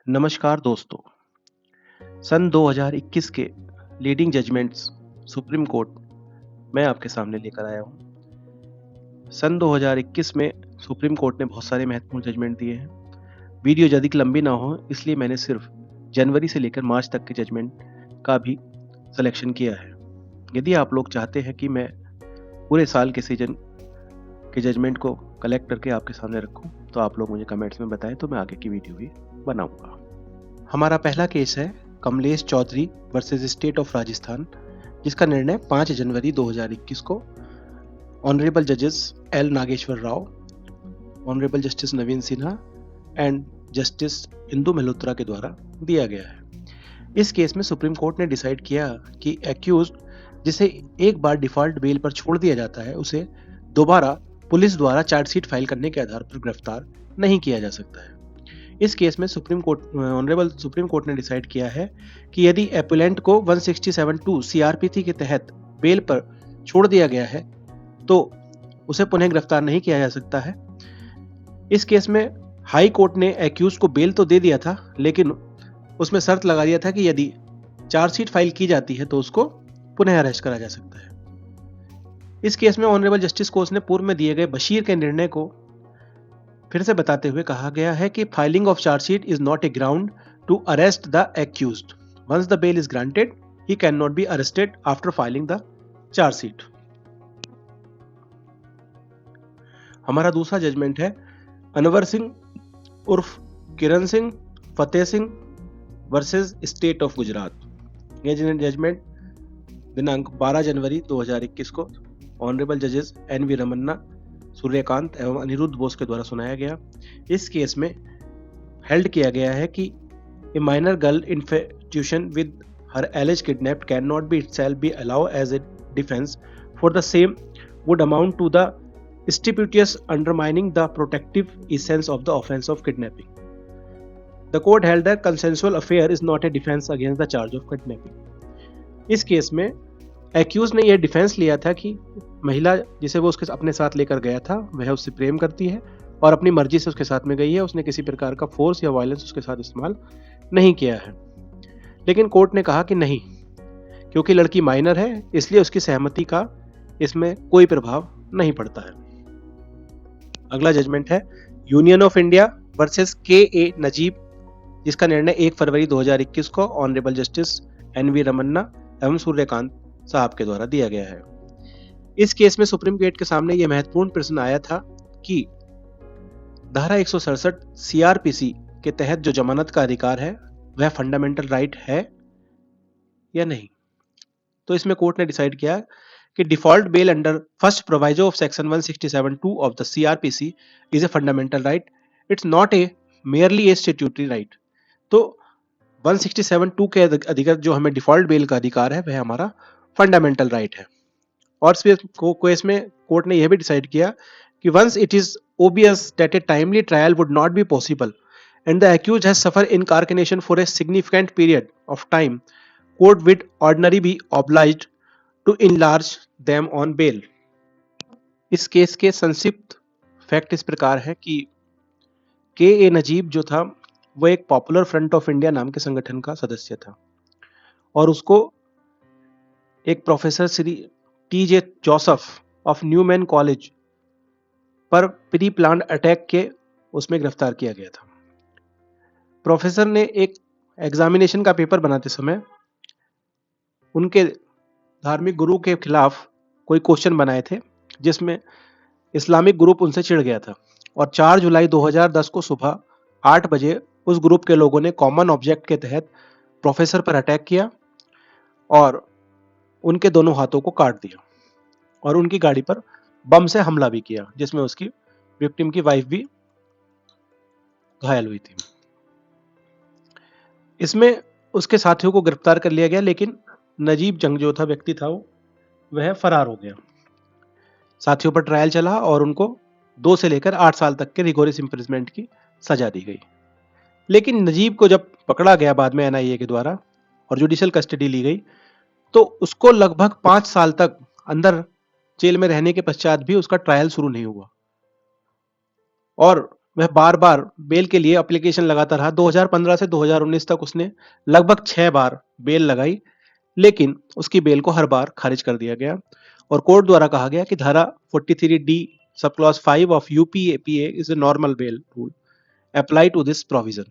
नमस्कार दोस्तों। सन 2021 के लीडिंग जजमेंट्स सुप्रीम कोर्ट मैं आपके सामने लेकर आया हूँ। सन 2021 में सुप्रीम कोर्ट ने बहुत सारे महत्वपूर्ण जजमेंट दिए हैं। वीडियो ज़्यादा लंबी ना हो इसलिए मैंने सिर्फ जनवरी से लेकर मार्च तक के जजमेंट का भी सिलेक्शन किया है। यदि आप लोग चाहते हैं कि मैं पूरे साल के सीजन के जजमेंट को कलेक्ट करके आपके सामने रखूं, तो आप लोग मुझे कमेंट्स में बताएं तो मैं आगे की वीडियो भी बनाऊंगा। हमारा पहला केस है Kamlesh Chaudhary versus state of Rajasthan, जिसका निर्णय 5 जनवरी 2021 को ऑनरेबल जजेस L Nageshwar Rao, honourable justice Naveen Sinha and justice Indu Malhotra के द्वारा दिया गया है। इस केस में सुप्रीम कोर्ट ने डिसाइड किया कि एक्यूज्ड जिसे एक बार डिफॉल्ट बेल पर छोड़ दिया जाता है, उसे दोबारा पुलिस द्वारा चार्जशीट फाइल करने के आधार पर गिरफ्तार नहीं किया जा सकता है। इस केस में ऑनरेबल सुप्रीम कोर्ट ने डिसाइड किया है कि यदि एपुलेंट को 167(2) सीआरपीसी के तहत बेल पर छोड़ दिया गया है तो उसे पुनः गिरफ्तार नहीं किया जा सकता है। इस केस में हाई कोर्ट ने एक्यूज को बेल तो दे दिया था, लेकिन उसमें शर्त लगा दिया था कि यदि चार्जशीट फाइल की जाती है तो उसको पुनः अरेस्ट करा जा सकता है। इस केस में ऑनरेबल जस्टिस कोर्स ने पूर्व में दिए गए बशीर के निर्णय को फिर से बताते हुए कहा गया है कि filing of chargesheet is not a ground to arrest the accused. Once the bail is granted he can not be arrested after filing the chargesheet. हमारा दूसरा जजमेंट है अनवर सिंह उर्फ Kiran Singh Fateh Singh versus state of Gujarat. यह जजमेंट दिनांक 12 जनवरी 2021 को ऑनरेबल जजेस N V Ramana, Suryakant एवं अनिरुद्ध बोस के द्वारा सुनाया गया। इस केस में हेल्ड किया गया है कि a minor girl infatuation with her alleged kidnapped can not be itself be allow as a defence for the same would amount to the स्टिप्यूटियस undermining the protective essence of the offence of kidnapping. The court held that consensual affair is not a defence against the charge of kidnapping. इस case में accuse ने यह defence लिया था कि महिला जिसे वो उसके अपने साथ लेकर गया था वह उससे प्रेम करती है और अपनी मर्जी से उसके साथ में गई है, उसने किसी प्रकार का फोर्स या वायलेंस उसके साथ इस्तेमाल नहीं किया है। लेकिन कोर्ट ने कहा कि नहीं, क्योंकि लड़की माइनर है इसलिए उसकी सहमति का इसमें कोई प्रभाव नहीं पड़ता है। अगला जजमेंट है यूनियन ऑफ इंडिया वर्सेस के ए नजीब, जिसका निर्णय 1 फरवरी 2021 को honourable justice N V Ramana एवं सूर्यकांत साहब के द्वारा दिया गया है। इस केस में सुप्रीम कोर्ट के सामने यह महत्वपूर्ण प्रश्न आया था कि धारा 167 सीआरपीसी के तहत जो जमानत का अधिकार है वह फंडामेंटल राइट है या नहीं। तो इसमें कोर्ट ने डिसाइड किया कि default bail under first proviso of section 167(2) of the CrPC is a fundamental right, it's not a merely a statutory right. तो 167(2) के अधिकार जो हमें डिफॉल्ट बेल का अधिकार है वह हमारा फंडामेंटल राइट है। और केस में कोर्ट ने यह भी डिसाइड किया कि once it is obvious that a timely trial would not be possible and the accused has suffered incarceration for a significant period of time, court would ordinarily be obliged to enlarge them on bail। इस case के संक्षिप्त fact इस प्रकार है कि के ए नजीब जो था वो एक पॉपुलर फ्रंट ऑफ इंडिया नाम के संगठन का सदस्य था और उसको एक professor Shri T J Joseph of Newman college पर प्री प्लान्ड अटैक के उसमें गिरफ्तार किया गया था। प्रोफेसर ने एक एग्जामिनेशन का पेपर बनाते समय उनके धार्मिक गुरु के खिलाफ कोई क्वेश्चन बनाए थे जिसमें इस्लामिक ग्रुप उनसे चिढ़ गया था और 4 जुलाई 2010 को सुबह 8 बजे उस ग्रुप के लोगों ने कॉमन ऑब्जेक्ट के तहत प्रोफेसर पर अटैक किया और उनके दोनों हाथों को काट दिया और उनकी गाड़ी पर बम से हमला भी किया, जिसमें उसकी विक्टिम की वाइफ भी घायल हुई थी। इसमें उसके साथियों को गिरफ्तार कर लिया गया, लेकिन नजीब जंग जो था व्यक्ति था वह फरार हो गया। साथियों पर ट्रायल चला और उनको 2 से लेकर 8 साल तक के रिगोरियस इंप्रिजनमेंट की सजा दी गई। लेकिन नजीब को जब पकड़ा गया बाद में एनआईए के द्वारा और जुडिशियल कस्टडी ली गई तो उसको लगभग 5 साल तक अंदर जेल में रहने के पश्चात भी उसका ट्रायल शुरू नहीं हुआ और वह बार बार बेल के लिए एप्लीकेशन लगाता रहा। 2015 से 2019 तक उसने लगभग 6 बार बेल लगाई, लेकिन उसकी बेल को हर बार खारिज कर दिया गया और कोर्ट द्वारा कहा गया कि धारा 43D sub clause 5 of UAPA is a normal bail rule apply to this provision.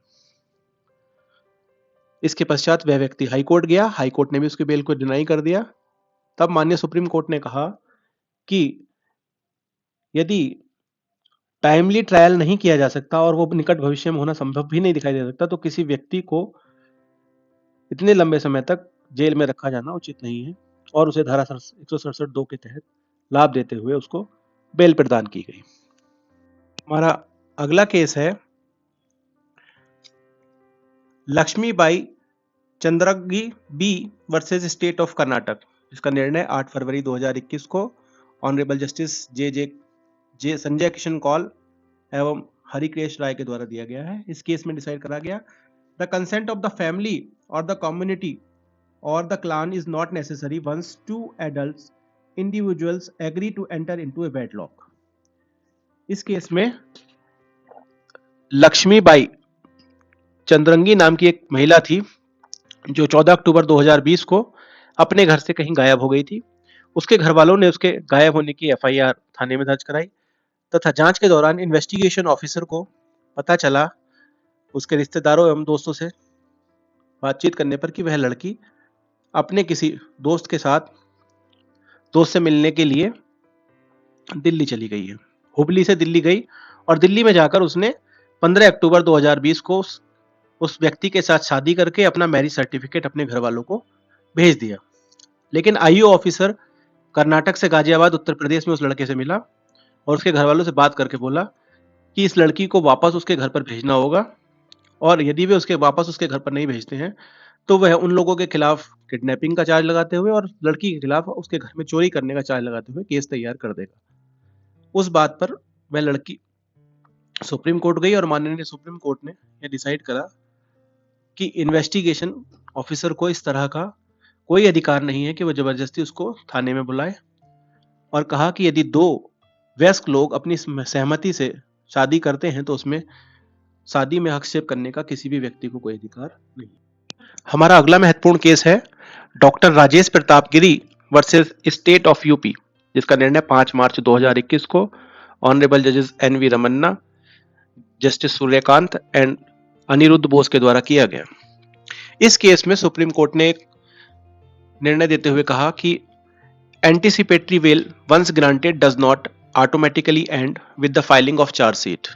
इसके पश्चात वह व्यक्ति हाई कोर्ट गया, हाई कोर्ट ने भी उसकी बेल को डिनाई कर दिया। तब माननीय सुप्रीम कोर्ट ने कहा कि यदि टाइमली ट्रायल नहीं किया जा सकता और वो निकट भविष्य में होना संभव भी नहीं दिखाई दे सकता, तो किसी व्यक्ति को इतने लंबे समय तक जेल में रखा जाना उचित नहीं है और उसे धारा 167(2) के तहत लाभ देते हुए उसको बेल प्रदान की गई। हमारा अगला केस है Laxmibai Chandragi B versus state of Karnataka, जिसका निर्णय 8 फरवरी 2021 को honourable justice J Sanjay Kishan Kaul एवं हरिकेश राय के द्वारा दिया गया है। इस केस में डिसाइड करा गया the consent of the family और द कम्युनिटी और the clan is not necessary once two adults individuals agree to enter into a wedlock. इस केस में लक्ष्मीबाई चंद्रंगी नाम की एक महिला थी जो 14 अक्टूबर 2020 को अपने घर से कहीं गायब हो गई थी। उसके घर वालों ने उसके गायब होने की एफआईआर थाने में दर्ज कराई तथा जांच के दौरान इन्वेस्टिगेशन ऑफिसर को पता चला उसके रिश्तेदारों एवं दोस्तों से बातचीत करने पर कि वह लड़की अपने किसी दोस्त के साथ दोस्त से मिलने के लिए दिल्ली चली गई है। हुबली से दिल्ली गई और दिल्ली में जाकर उसने 15 अक्टूबर 2020 को उस व्यक्ति के साथ शादी करके अपना मैरिज सर्टिफिकेट अपने घर वालों को भेज दिया। लेकिन आईओ ऑफिसर कर्नाटक से गाजियाबाद उत्तर प्रदेश में उस लड़के से मिला और उसके घर वालों से बात करके बोला कि इस लड़की को वापस उसके घर पर भेजना होगा और यदि वे वापस उसके घर पर नहीं भेजते हैं तो वह उन लोगों के खिलाफ किडनैपिंग का चार्ज लगाते हुए और लड़की के खिलाफ उसके घर में चोरी करने का चार्ज लगाते हुए केस तैयार कर देगा। उस बात पर वह लड़की सुप्रीम कोर्ट गई और माननीय सुप्रीम कोर्ट ने यह डिसाइड करा कि इन्वेस्टिगेशन ऑफिसर को इस तरह का कोई अधिकार नहीं है कि वह जबरदस्ती उसको थाने में बुलाए और कहा कि यदि दो वयस्क लोग अपनी सहमति से शादी करते हैं तो उसमें शादी में हस्तक्षेप करने का किसी भी व्यक्ति को कोई अधिकार नहीं। हमारा अगला महत्वपूर्ण केस है doctor Rajesh Pratap Giri versus state of UP, जिसका निर्णय 5 मार्च 2021 को ऑनरेबल जजेस N V Ramana, justice Suryakant and Aniruddha Bose के द्वारा किया गया। इस केस में सुप्रीम कोर्ट ने एक निर्णय देते हुए कहा कि anticipatory bail once granted does not automatically end with the filing of chargesheet.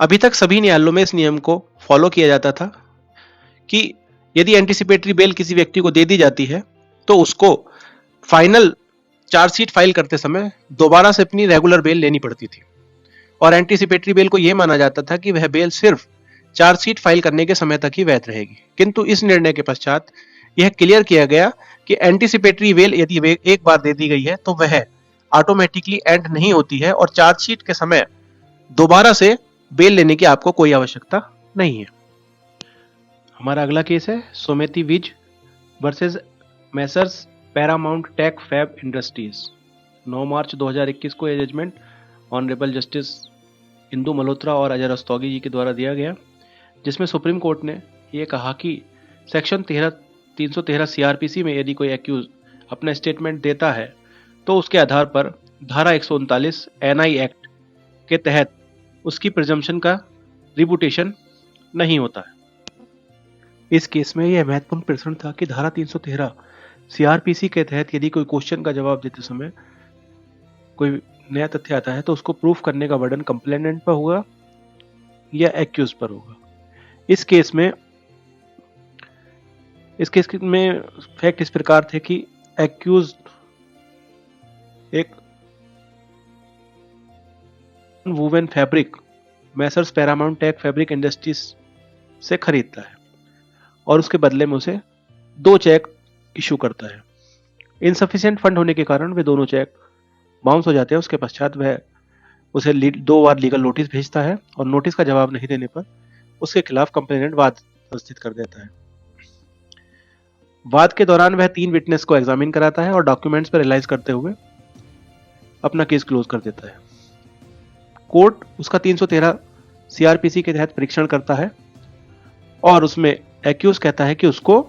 अभी तक सभी न्यायालयों में इस नियम को फॉलो किया जाता था कि यदि एंटीसिपेटरी बेल किसी व्यक्ति को दे दी जाती है तो उसको फाइनल चार्जशीट फाइल करते समय दोबारा से अपनी रेगुलर बेल लेनी पड़ती थी और एंटीसिपेटरी बेल को यह माना जाता था कि वह बेल सिर्फ चार्जशीट फाइल करने के समय तक ही वैध रहेगी। किंतु इस निर्णय के पश्चात यह क्लियर किया गया कि एंटीसिपेटरी बेल यदि एक बार दे दी गई है तो वह ऑटोमेटिकली एंड नहीं होती है और चार्जशीट के समय दोबारा से बेल लेने की आपको कोई आवश्यकता नहीं है। हमारा अगला केस है Sumati Vij versus messrs Paramount tech fab industries. 9 मार्च 2021 को यह judgment honourable justice Indu Malhotra और अजय रस्तोगी जी के द्वारा दिया गया, जिसमें सुप्रीम कोर्ट ने यह कहा कि सेक्शन 313 सीआरपीसी में यदि कोई एक्यूज अपना स्टेटमेंट देता है तो उसके आधार पर धारा 139 एनआई एक्ट के तहत उसकी प्रिजम्पशन का रिबुटेशन नहीं होता है। इस केस में यह महत्वपूर्ण प्रश्न था कि धारा 313 सीआरपीसी के तहत यदि कोई क्वेश्चन का जवाब देते समय कोई नया तथ्य आता है तो उसको प्रूफ करने का बर्डन कंप्लेनेंट पर होगा या एक्यूज पर होगा। इस केस में फैक्ट इस प्रकार थे कि एक्यूज एक woven fabric messrs Paramount tech fabric industries से खरीदता है और उसके बदले में उसे 2 चेक इशू करता है। इनसफिशिएंट फंड होने के कारण वे दोनों चेक बाउंस हो जाते हैं। उसके पश्चात वह उसे 2 बार लीगल नोटिस भेजता है और नोटिस का जवाब नहीं देने पर उसके खिलाफ कंप्लेनेंट वाद उपस्थित कर देता है। वाद के दौरान वह 3 विटनेस को एग्जामिन कराता है और डॉक्यूमेंट्स पर एनालाइज करते हुए अपना केस क्लोज कर देता है। कोर्ट उसका 313 सीआरपीसी के तहत परीक्षण करता है और उसमें एक्यूज कहता है कि उसको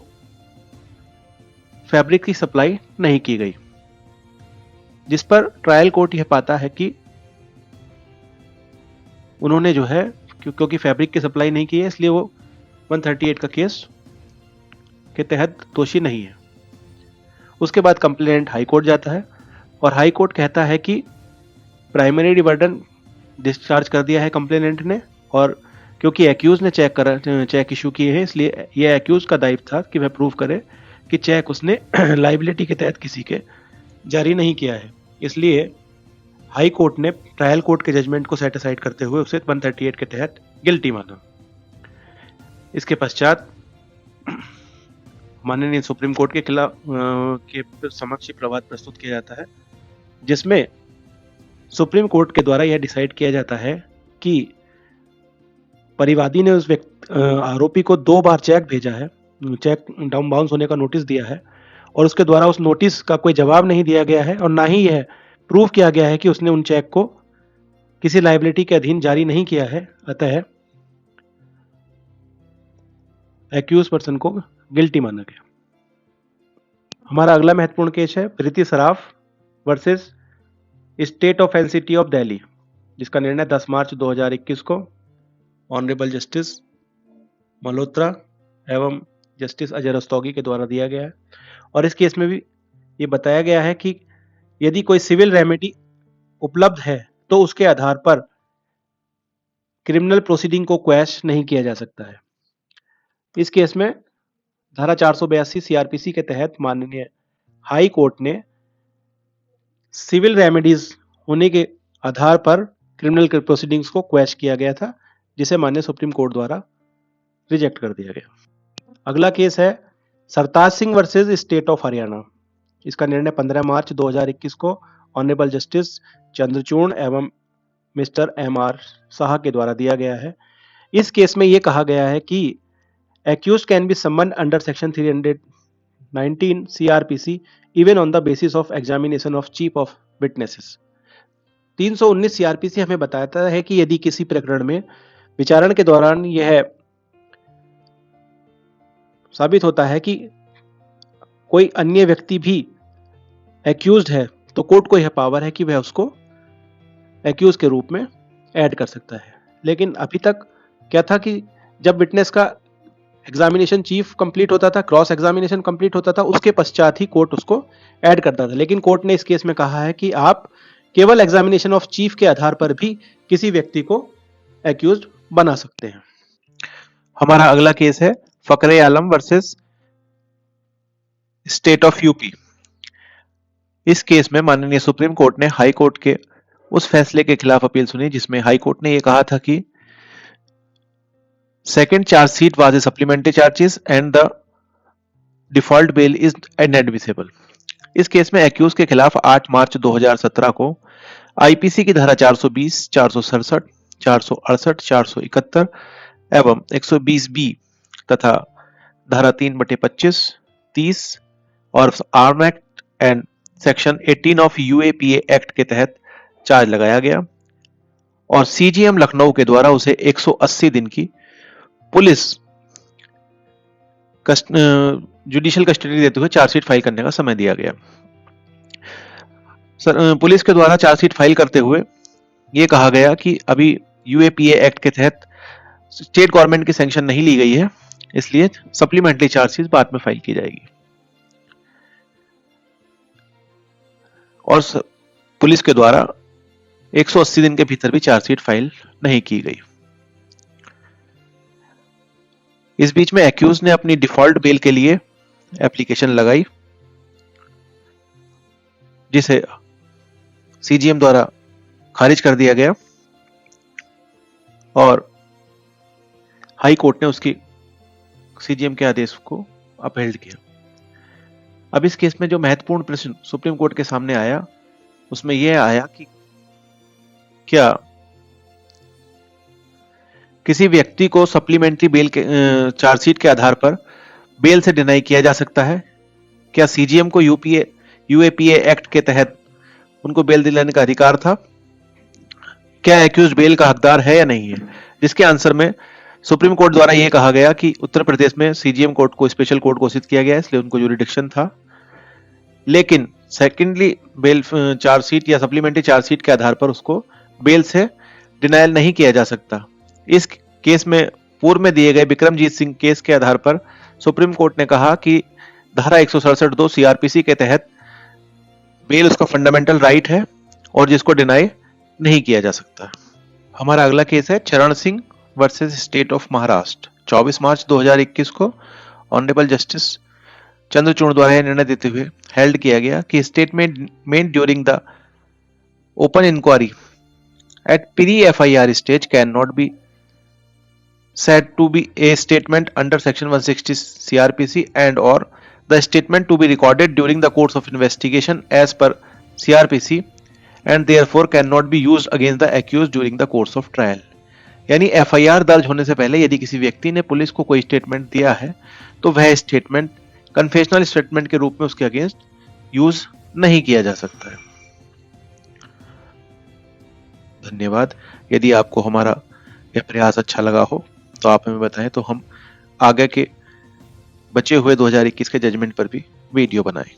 फैब्रिक की सप्लाई नहीं की गई, जिस पर ट्रायल कोर्ट यह पाता है कि उन्होंने जो है क्योंकि फैब्रिक की सप्लाई नहीं की है, इसलिए वो 138 का केस के तहत दोषी नहीं है। उसके बाद कंप्लेनेंट हाई कोर्ट जाता है और हाई कोर्ट कहता है कि प्राइमरी बर्डन डिस्चार्ज कर दिया है कंप्लेनेंट ने, और क्योंकि एक्यूज ने चेक इशू किए हैं, इसलिए यह एक्यूज का दायित्व था कि वह प्रूव करे कि चेक उसने लाइबिलिटी के तहत किसी के जारी नहीं किया है। इसलिए हाई कोर्ट ने ट्रायल कोर्ट के जजमेंट को सेट असाइड करते हुए उसे 138 के तहत गिल्टी माना। इसके पश्चात माननीय सुप्रीम कोर्ट के खिलाफ के समक्ष प्रवाद प्रस्तुत किया जाता है, जिसमें सुप्रीम कोर्ट के द्वारा यह डिसाइड किया जाता है कि परिवादी ने उस आरोपी को 2 बार चेक भेजा है, चेक डाउन बाउंस होने का नोटिस दिया है, और उसके द्वारा उस नोटिस का कोई जवाब नहीं दिया गया है और ना ही यह प्रूव किया गया है कि उसने उन चेक को किसी लायबिलिटी के अधीन जारी नहीं किया है। अतः एक्यूज पर्सन को गिल्टी माना गया। हमारा अगला महत्वपूर्ण केस है Preeti Saraf versus state of NCT of Delhi, जिसका निर्णय 10 मार्च 2021 को ऑनरेबल जस्टिस मल्होत्रा एवं जस्टिस अजय रस्तोगी के द्वारा दिया गया है। और इस केस में भी ये बताया गया है कि यदि कोई सिविल रेमेडी उपलब्ध है तो उसके आधार पर क्रिमिनल प्रोसीडिंग को क्वैश नहीं किया जा सकता है। इस केस में धारा 482 सीआरपीसी के तहत माननीय हाई कोर्ट ने सिविल रेमेडीज होने के आधार पर क्रिमिनल प्रोसीडिंग्स को क्वैश किया गया था, जिसे माननीय सुप्रीम कोर्ट द्वारा रिजेक्ट कर दिया गया। अगला केस है Sartaj Singh versus state of Haryana. इसका निर्णय 15 मार्च 2021 को ऑनरेबल जस्टिस चंद्रचूड़ एवं मिस्टर एम.आर. शाह के द्वारा दिया गया है। इस केस में यह कहा गया है कि accused can be summoned under section 319 CRPC even on the basis of examination of chief of witnesses। 319 CRPC हमें बताता है कि यदि किसी प्रकरण में विचारण के दौरान यह साबित होता है कि कोई अन्य व्यक्ति भी एक्यूज्ड है, तो कोर्ट को यह पावर है कि वह उसको एक्यूज के रूप में ऐड कर सकता है। लेकिन अभी तक क्या था कि जब विटनेस का एग्जामिनेशन चीफ कंप्लीट होता था, क्रॉस एग्जामिनेशन कंप्लीट होता था, उसके पश्चात ही कोर्ट उसको ऐड करता था। लेकिन कोर्ट ने इस केस में कहा है कि आप केवल एग्जामिनेशन ऑफ चीफ के आधार पर भी किसी व्यक्ति को एक्यूज्ड बना सकते हैं। हमारा अगला केस है फकरे आलम वर्सेस स्टेट ऑफ यूपी। इस केस में माननीय सुप्रीम कोर्ट ने हाई कोर्ट के उस फैसले के खिलाफ अपील सुनी, जिसमें हाई कोर्ट ने यह कहा था कि second charge sheet was a supplementary charges and the default bail is inadmissible। इस केस में एक्यूज के खिलाफ 8 मार्च 2017 को आईपीसी की धारा 420, 467, 468, 471 एवं 120 बी तथा धारा 3/25, 30 और arm act and section 18 of UAPA act के तहत चार्ज लगाया गया और सीजीएम लखनऊ के द्वारा उसे 180 दिन की पुलिस जुडिशियल कस्टडी देते हुए चार्जशीट फाइल करने का समय दिया गया। पुलिस के द्वारा चार्जशीट फाइल करते हुए यह कहा गया कि अभी यूएपीए एक्ट के तहत स्टेट गवर्नमेंट की सैंक्शन नहीं ली गई है, इसलिए सप्लीमेंट्री चार्जशीट बाद में फाइल की जाएगी। और पुलिस के द्वारा 180 दिन के भीतर भी चार्जशीट फाइल नहीं की गई। इस बीच में एक्यूज ने अपनी डिफॉल्ट बेल के लिए एप्लीकेशन लगाई, जिसे सीजीएम द्वारा खारिज कर दिया गया और हाई कोर्ट ने उसकी सीजीएम के आदेश को अपहेल्ड किया। अब इस केस में जो महत्वपूर्ण प्रश्न सुप्रीम कोर्ट के सामने आया, उसमें यह आया कि क्या किसी व्यक्ति को सप्लीमेंट्री बेल के चार्जशीट के आधार पर बेल से डिनाई किया जा सकता है? क्या सीजीएम को यूएपीए एक्ट के तहत उनको बेल दिलाने का अधिकार था? क्या एक्यूज बेल का हकदार है या नहीं है? जिसके आंसर में सुप्रीम कोर्ट द्वारा यह कहा गया कि उत्तर प्रदेश में सीजीएम कोर्ट को स्पेशल कोर्ट घोषित किया गया, इसलिए उनको जुरिडिक्शन था। लेकिन सेकेंडली बेल चार्जशीट या सप्लीमेंट्री चार्जशीट के आधार पर उसको बेल से डिनायल नहीं किया जा सकता। इस केस में पूर्व में दिए गए विक्रमजीत सिंह केस के आधार पर सुप्रीम कोर्ट ने कहा कि धारा 167(2) सीआरपीसी के तहत बेल उसका फंडामेंटल राइट है और जिसको डिनाई नहीं किया जा सकता। हमारा अगला केस है चरण Singh versus state of Maharashtra. 24 मार्च 2021 को ऑनरेबल जस्टिस चंद्रचूड़ द्वारा यह निर्णय देते हुए हेल्ड किया गया कि statement made during the open inquiry at pre-FIR stage cannot be said to be a statement under section 160 CRPC and or the statement to be recorded during the course of investigation as per CRPC and therefore cannot be used against the accused during the course of trial। यानी FIR दर्ज होने से पहले यदि किसी व्यक्ति ने police को कोई स्टेटमेंट दिया है तो वह स्टेटमेंट कन्फेशनल स्टेटमेंट के रूप में उसके अगेंस्ट यूज नहीं किया जा सकता है। धन्यवाद। यदि आपको हमारा यह प्रयास अच्छा लगा हो तो आप हमें बताएं तो हम आगे के बचे हुए 2021 के जजमेंट पर भी वीडियो बनाएं।